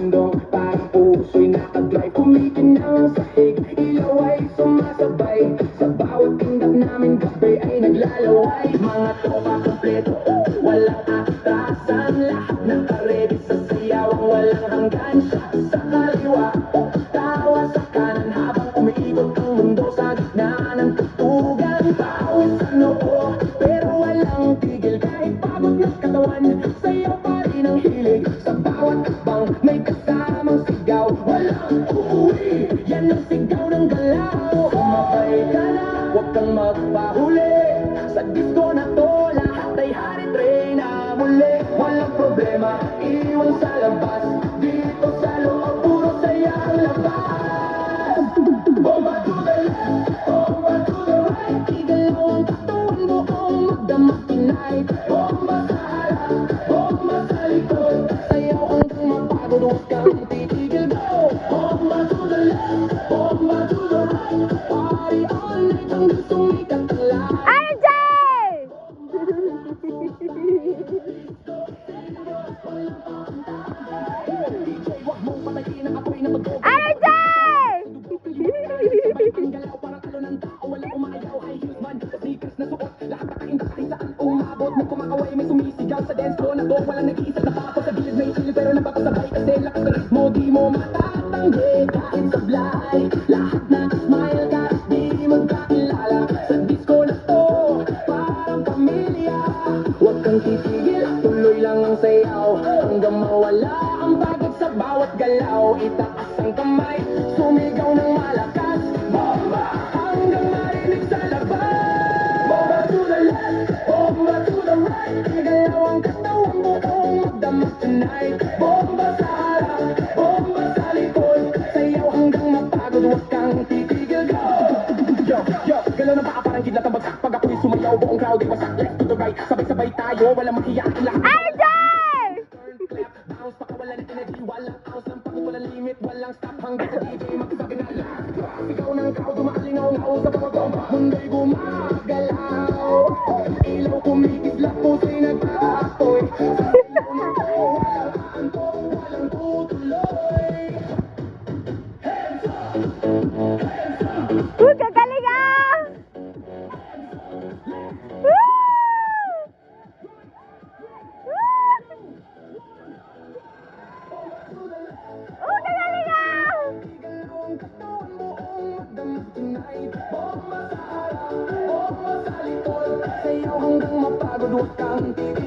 mundo, parang puso'y nakadrive. Kumikinang sahig, ilaw ay sumasabay. Sa bawat pindot namin gabi ay naglalaway. Mga tropa kompleto, walang atrasan. Lahat nakaredy sa sayawang walang hanggan. Sa kaliwa, tawa sa kanan habang umiikot ang mundo sa gitna ng tutugan. Pawis sa noo, pero walang tigil. Kahit pagod ng katawan, sayaw pa rin ang hilig. Sa bawat akbang, may kasamang sigaw. Walang uuwi, yan ang sigaw ng galaw. Sumakay ka na, huwag kang magpahuli. Sa disco na to, lahat ay hari-train na muli. Walang problema, iwan sa labas. Dito sa loob, puro saya ang labas. Bomba to the left, bomba to the right. Igalaw ang katawan buong magdamag tonight. Bomba sa harap, bomba sa likod. Sayaw hanggang mapagod, huwag kang titigil, go. Bomba to the left, bomba to the right. Party all night hanggang sumikat ang light. RJ! Wag mong patayin ang apoy na mag-go. RJ! Ang galaw parang talo ng tao, walang umayaw. High heels man, sneakers na suot. Lahat nakainda kahit saan umabot. May kumakaway, may sumisigaw sa dance floor na go. Walang nag-iisip na papo sa gilid, may chill pero napapasabay. Kasi lakas na ritmo, di mo matatanggi. Kahit sablay, lahat na-smile kahit di magkakilala. Sa disco na to, parang pamilya. Huwag kang titigil, tuloy lang ang sayaw. Hanggang mawala ang pagod sa bawat galaw. Itaas ang kamay, sumigaw ng malakas. Bomba hanggang marinig sa labas. Bomba to the left, bomba to the right. Galaw ang katawan buong magdamag tonight. Bomba sa harap, bomba sa likod. Sayaw hanggang mapagod, huwag kang titigil, go. Yo, yo, galaw na baka parang gidlat ang bagsak. Pag ako'y sumayaw, buong crowd ay wasak. Left to the right, sabay-sabay tayo, walang mahiyain lahat. RJ! Clap, bounce, baka wala ng energy. Walang ounce ng pagod, walang limit. Walang stop hanggang sa DJ magsabi na last. Ikaw ng crowd, umaalingaw-ngaw sa bawat bomba. Mundo'y gumagalaw. Ilaw kumikislap, puso'y nag-aapoy. Sa ilaw na to, walang aantok, walang tutuloy. Hands up! Hands up! Uy, gagaling ah! Woo! Oh, gagaling ah! Bomba sa harap, bomba sa likod. Sayaw hanggang mapagod, huwag kang titigil.